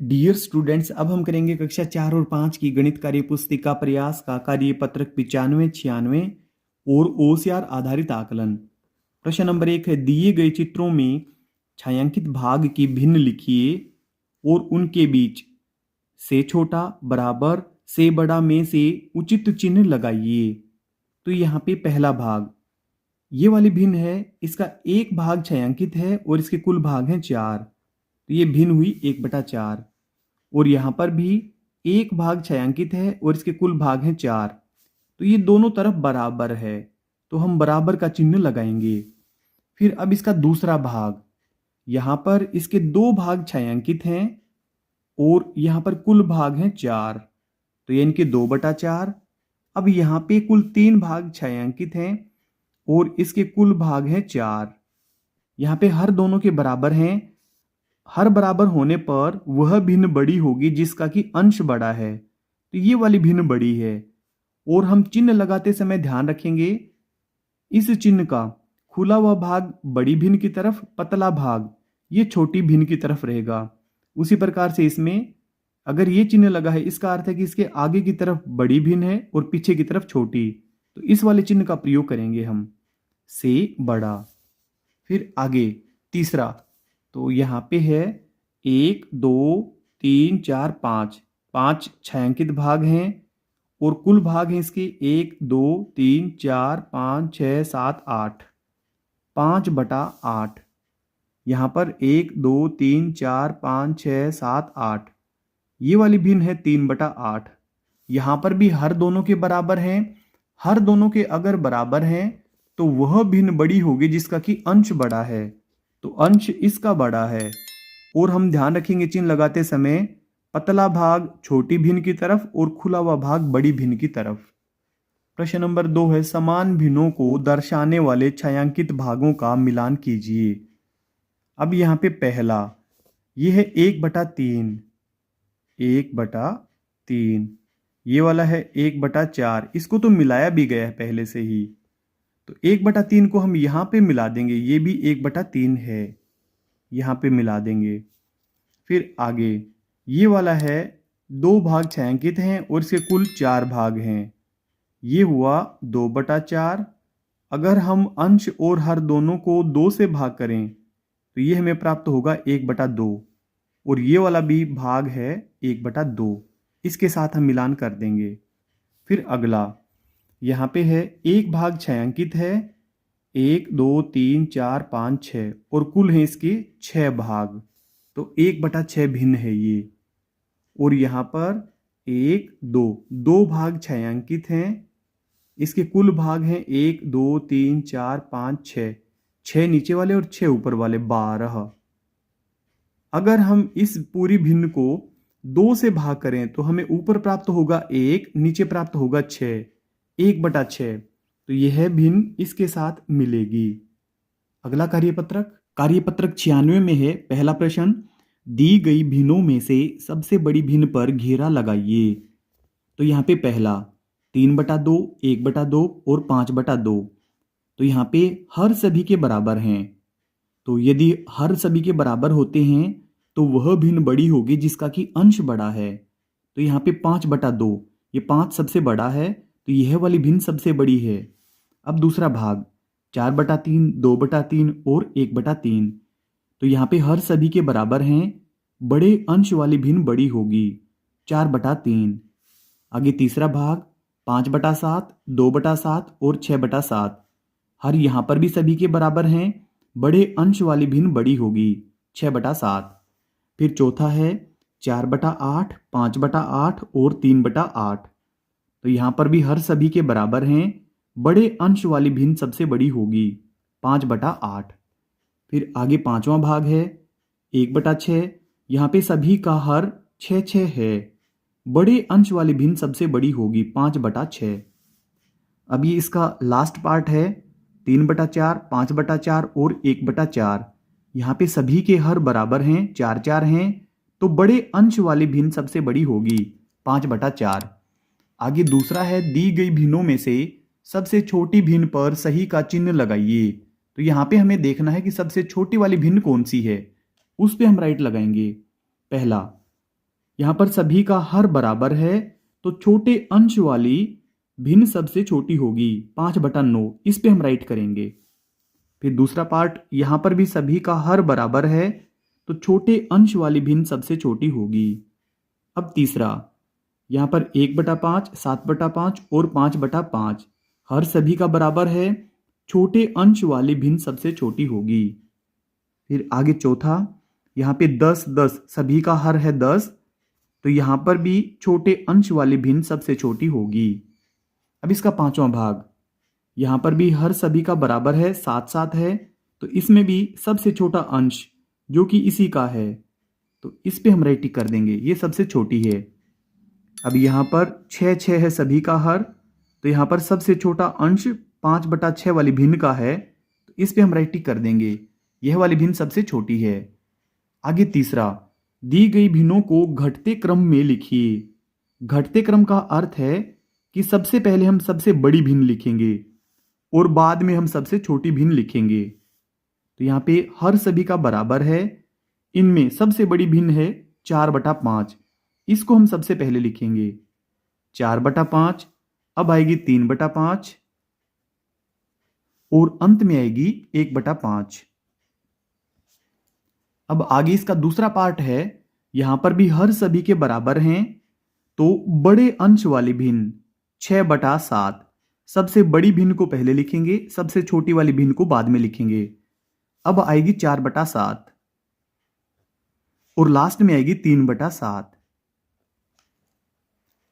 Dear students, अब हम करेंगे कक्षा 4 और 5 की गणित कार्य पुस्तिका प्रयास का कार्य पत्रक 95-96 और ओसीआर आधारित आकलन। प्रश्न नंबर 1 है, दिए गए चित्रों में छायांकित भाग की भिन्न लिखिए और उनके बीच से छोटा, बराबर, से बड़ा में से उचित चिन्ह लगाइए। तो यहाँ पे पहला भाग ये वाली भिन्न है, इसका एक भाग छायांकित है और इसके कुल भाग हैं 4, तो ये भिन्न हुई 1/4। और यहाँ पर भी एक भाग छायांकित है और इसके कुल भाग हैं 4, तो ये दोनों तरफ बराबर है, तो हम बराबर का चिन्ह लगाएंगे। फिर अब इसका दूसरा भाग, यहाँ पर इसके 2 भाग छायांकित हैं और यहाँ पर कुल भाग हैं 4, तो ये इनके 2/4। अब यहाँ पे कुल 3 भाग छायांकित हैं और इसके कुल भाग हैं 4। यहाँ पे हर दोनों के बराबर हैं। हर बराबर होने पर वह भिन्न बड़ी होगी जिसका कि अंश बड़ा है, तो ये वाली भिन्न बड़ी है। और हम चिन्ह लगाते समय ध्यान रखेंगे, इस चिन्ह का खुला हुआ भाग बड़ी भिन्न की तरफ, पतला भाग ये छोटी भिन्न की तरफ रहेगा। उसी प्रकार से इसमें अगर ये चिन्ह लगा है, इसका अर्थ है कि इसके आगे की तरफ बड़ी भिन्न है और पीछे की तरफ छोटी, तो इस वाले चिन्ह का प्रयोग करेंगे हम, से बड़ा। फिर आगे तीसरा, तो यहाँ पे है 1 2 3 4 5, 5 छायांकित भाग हैं और कुल भाग हैं इसके 1 2 3 4 5 6 7 8, 5/8। यहाँ पर 1 2 3 4 5 6 7 8, ये वाली भिन्न है 3/8। यहाँ पर भी हर दोनों के बराबर हैं। हर दोनों के अगर बराबर हैं तो वह भिन्न बड़ी होगी जिसका कि अंश बड़ा है, तो अंश इसका बड़ा है। और हम ध्यान रखेंगे चिन्ह लगाते समय, पतला भाग छोटी भिन्न की तरफ और खुला हुआ भाग बड़ी भिन्न की तरफ। प्रश्न नंबर 2 है, समान भिन्नों को दर्शाने वाले छायांकित भागों का मिलान कीजिए। अब यहाँ पे पहला ये है 1/3, 1/3, ये वाला है 1/4, इसको तो मिलाया भी गया है पहले से ही, तो 1/3 को हम यहाँ पे मिला देंगे, ये भी 1/3 है, यहाँ पे मिला देंगे। फिर आगे ये वाला है 2 भाग छायांकित हैं और इसके कुल 4 भाग हैं, ये हुआ 2/4। अगर हम अंश और हर दोनों को 2 से भाग करें तो ये हमें प्राप्त होगा 1/2, और ये वाला भी भाग है 1/2, इसके साथ हम मिलान कर देंगे। फिर अगला यहाँ पे है एक भाग छायांकित है, 1 2 3 4 5 6, और कुल है इसके 6 भाग, तो 1/6 भिन्न है ये। और यहाँ पर 1 2, 2 भाग छायांकित हैं, इसके कुल भाग हैं 1 2 3 4 5 6, 6 नीचे वाले और 6 ऊपर वाले, 12। अगर हम इस पूरी भिन्न को 2 से भाग करें तो हमें ऊपर प्राप्त होगा 1, नीचे प्राप्त होगा 6, 1/6, तो यह भिन्न इसके साथ मिलेगी। अगला कार्यपत्रक 96 में है। पहला प्रश्न, दी गई भिन्नों में से सबसे बड़ी भिन्न पर घेरा लगाइए। तो यहाँ पे पहला 3/2, 1/2 और 5/2, तो यहाँ पे हर सभी के बराबर हैं, तो यदि हर सभी के बराबर होते हैं तो वह भिन्न बड़ी होगी जिसका कि अंश बड़ा है। तो यहाँ पे 5/2, ये 5 सबसे बड़ा है, तो यह वाली भिन्न सबसे बड़ी है। अब दूसरा भाग 4/3, 2/3 और 1/3, तो यहाँ पे हर सभी के बराबर हैं, बड़े अंश वाली भिन्न बड़ी होगी, 4/3। आगे तीसरा भाग 5/7, 2/7 और 6/7, हर यहाँ पर भी सभी के बराबर हैं, बड़े अंश वाली भिन्न बड़ी होगी, 6/7। फिर चौथा है 4/8, 5/8 और 3/8, तो यहाँ पर भी हर सभी के बराबर हैं, बड़े अंश वाली भिन्न सबसे बड़ी होगी, 5/8। फिर आगे पांचवा भाग है 1/6, यहाँ पे सभी का हर 6 है, बड़े अंश वाली भिन्न सबसे बड़ी होगी, 5/6। अब ये इसका लास्ट पार्ट है 3/4, 5/4 और 1/4, यहाँ पे सभी के हर बराबर हैं, 4 हैं, तो बड़े अंश वाली भिन्न सबसे बड़ी होगी, 5/4। आगे दूसरा है, दी गई भिन्नों में से सबसे छोटी भिन्न पर सही का चिन्ह लगाइए। तो यहाँ पे हमें देखना है कि सबसे छोटी वाली भिन्न कौन सी है, उस पे हम राइट लगाएंगे। पहला यहाँ पर सभी का हर बराबर है, तो छोटे अंश वाली भिन्न सबसे छोटी होगी 5/9, इस पे हम राइट करेंगे। फिर दूसरा पार्ट, यहाँ पर भी सभी का हर बराबर है, तो छोटे अंश वाली भिन्न सबसे छोटी होगी। अब तीसरा, यहाँ पर 1/5, 7/5 और 5/5 हर सभी का बराबर है, छोटे अंश वाली भिन्न सबसे छोटी होगी। फिर आगे चौथा, यहाँ पे 10, 10 सभी का हर है 10, तो यहाँ पर भी छोटे अंश वाली भिन्न सबसे छोटी होगी। अब इसका पांचवा भाग, यहाँ पर भी हर सभी का बराबर है, 7, 7 है, तो इसमें भी सबसे छोटा अंश जो कि इसी का है, तो इस पे हम राइट टिक कर देंगे, ये सबसे छोटी है। अब यहाँ पर 6, 6 है सभी का हर, तो यहाँ पर सबसे छोटा अंश 5/6 वाली भिन्न का है, तो इस पे हम राइट टिक कर देंगे, यह वाली भिन्न सबसे छोटी है। आगे तीसरा, दी गई भिन्नों को घटते क्रम में लिखिए। घटते क्रम का अर्थ है कि सबसे पहले हम सबसे बड़ी भिन्न लिखेंगे और बाद में हम सबसे छोटी भिन्न लिखेंगे। तो यहाँ पे हर सभी का बराबर है, इनमें सबसे बड़ी भिन्न है 4/5, इसको हम सबसे पहले लिखेंगे 4/5। अब आएगी 3/5 और अंत में आएगी 1/5। अब आगे इसका दूसरा पार्ट है, यहां पर भी हर सभी के बराबर हैं, तो बड़े अंश वाली भिन्न 6/7, सबसे बड़ी भिन्न को पहले लिखेंगे, सबसे छोटी वाली भिन्न को बाद में लिखेंगे। अब आएगी 4/7 और लास्ट में आएगी 3/7।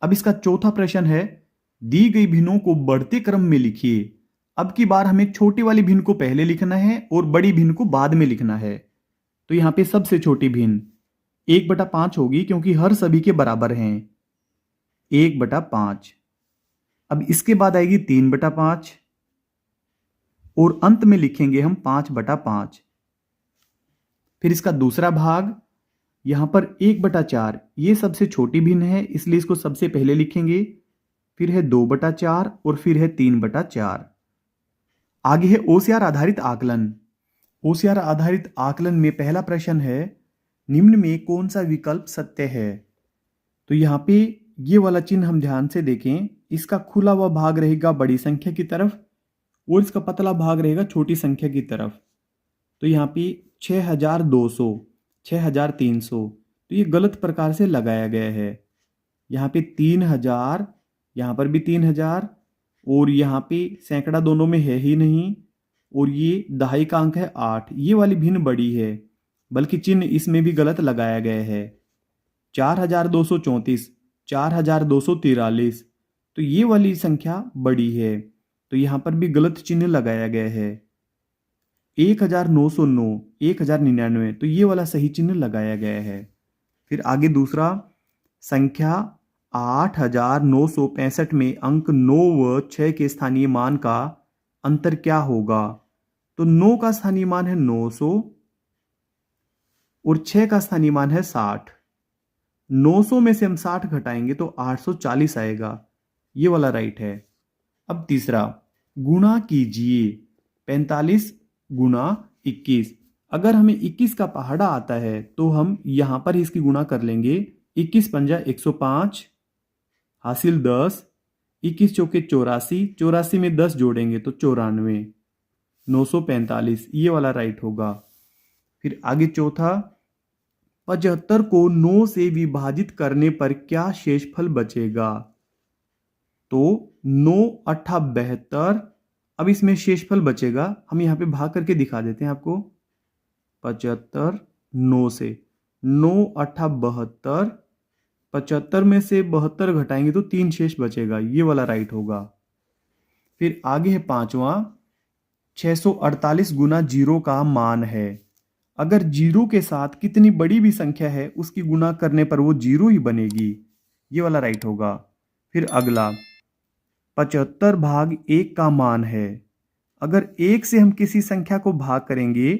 अब इसका चौथा प्रश्न है, दी गई भिन्नों को बढ़ते क्रम में लिखिए। अब की बार हमें छोटी वाली भिन्न को पहले लिखना है और बड़ी भिन्न को बाद में लिखना है। तो यहां पे सबसे छोटी भिन्न 1/5 होगी, क्योंकि हर सभी के बराबर हैं, 1/5। अब इसके बाद आएगी 3/5 और अंत में लिखेंगे हम 5/5। फिर इसका दूसरा भाग, यहां पर 1/4, ये सबसे छोटी भिन्न है, इसलिए इसको सबसे पहले लिखेंगे। फिर है 2/4 और फिर है 3/4। आगे है ओसीआर आधारित आकलन। ओसीआर आधारित आकलन में पहला प्रश्न है, निम्न में कौन सा विकल्प सत्य है। तो यहाँ पे ये वाला चिन्ह हम ध्यान से देखें, इसका खुला हुआ भाग रहेगा बड़ी संख्या की तरफ और इसका पतला भाग रहेगा छोटी संख्या की तरफ। तो यहाँ पे 6200, 6300, तो ये गलत प्रकार से लगाया गया है। यहाँ पे 3000, यहाँ पर भी 3000 और यहाँ पे सैकड़ा दोनों में है ही नहीं, और ये दहाई का अंक है 8, ये वाली भिन्न बड़ी है, बल्कि चिन्ह इसमें भी गलत लगाया गया है। 4234, 4243, तो ये वाली संख्या बड़ी है, तो यहाँ पर भी गलत चिन्ह लगाया गया है। 1909, 1099, तो ये वाला सही चिन्ह लगाया गया है। फिर आगे दूसरा, संख्या 8965 में अंक 9 व 6 के स्थानीय मान का अंतर क्या होगा। तो 9 का स्थानीय मान है 900 और 6 का स्थानीय मान है 60। 900 में से हम 60 घटाएंगे तो 840 आएगा, ये वाला राइट है। अब तीसरा, गुणा कीजिए 45 गुणा 21। अगर हमें 21 का पहाड़ा आता है तो हम यहां पर इसकी गुणा कर लेंगे। 21 पंजा 105, हासिल 10, 21 चौके 84, 84 में 10 जोड़ेंगे तो 94, 945, ये वाला राइट होगा। फिर आगे चौथा, 75 को 9 से विभाजित करने पर क्या शेषफल बचेगा। तो 9 8 72, अब इसमें शेषफल बचेगा, हम यहाँ पे भाग करके दिखा देते हैं आपको। 75 9 से, 9 8 72, 75 में से 72 घटाएंगे तो 3 शेष बचेगा, ये वाला राइट होगा। फिर आगे है पांचवा, 648 गुना 0 का मान है। अगर 0 के साथ कितनी बड़ी भी संख्या है उसकी गुना करने पर वो 0 ही बनेगी, ये वाला राइट होगा। फिर अगला, 75 भाग 1 का मान है। अगर 1 से हम किसी संख्या को भाग करेंगे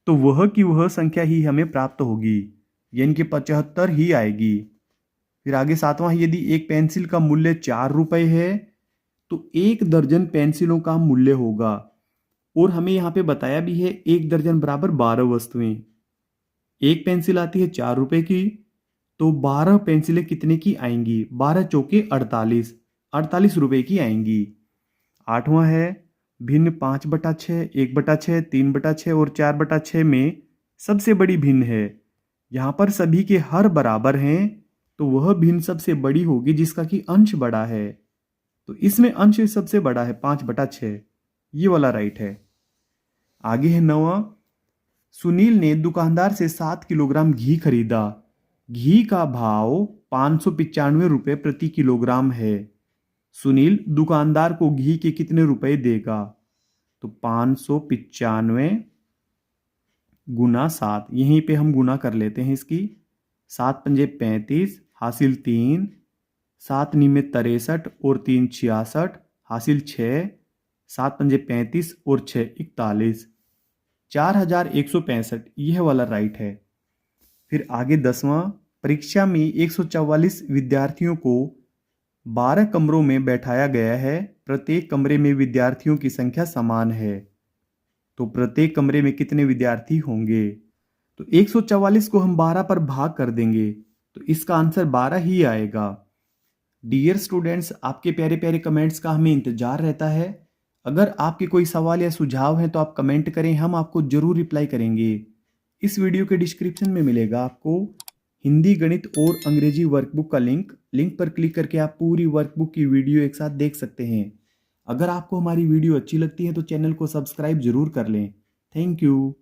तो वह की वह संख्या ही हमें प्राप्त होगी, यानी कि 75 ही आएगी। फिर आगे सातवां, यदि एक पेंसिल का मूल्य 4 रुपए है तो 1 दर्जन पेंसिलों का मूल्य होगा। और हमें यहाँ पे बताया भी है 1 दर्जन बराबर 12 वस्तुएं। एक पेंसिल आती है 4 रुपए की तो 12 पेंसिलें कितने की आएंगी? 12 चौके 48, 48 रुपए की आएंगी। 8वां है भिन्न 5/6, 1/6, 3/6 और 4/6 में सबसे बड़ी भिन्न है। यहाँ पर सभी के हर बराबर हैं तो वह भिन्न सबसे बड़ी होगी जिसका कि अंश बड़ा है। तो इसमें अंश सबसे बड़ा है 5/6, ये वाला राइट है। आगे है 9वां, सुनील ने दुकानदार से 7 किलोग्राम घी खरीदा। घी का भाव 595 रुपये प्रति किलोग्राम है। सुनील दुकानदार को घी के कितने रुपए देगा? तो 595 गुना 7, यहीं पे हम गुना कर लेते हैं इसकी। 7 पंजे 35, हासिल 3, 7 निमे 63 और 3 66, हासिल 6, 7 पंजे 35 और 6 41, 4165, यह वाला राइट है। फिर आगे 10वां, परीक्षा में 144 विद्यार्थियों को 12 कमरों में बैठाया गया है। प्रत्येक कमरे में विद्यार्थियों की संख्या समान है। तो प्रत्येक कमरे में कितने विद्यार्थी होंगे? तो 144 को हम 12 पर भाग कर देंगे तो इसका आंसर 12 ही आएगा। डियर स्टूडेंट्स, आपके प्यारे प्यारे कमेंट्स का हमें इंतजार रहता है। अगर आपके कोई सवाल या सुझाव हैं तो आप कमेंट करें, हम आपको जरूर रिप्लाई करेंगे। इस वीडियो के डिस्क्रिप्शन में मिलेगा आपको हिंदी, गणित और अंग्रेजी वर्कबुक का लिंक पर क्लिक करके आप पूरी वर्कबुक की वीडियो एक साथ देख सकते हैं। अगर आपको हमारी वीडियो अच्छी लगती है तो चैनल को सब्सक्राइब जरूर कर लें। Thank you.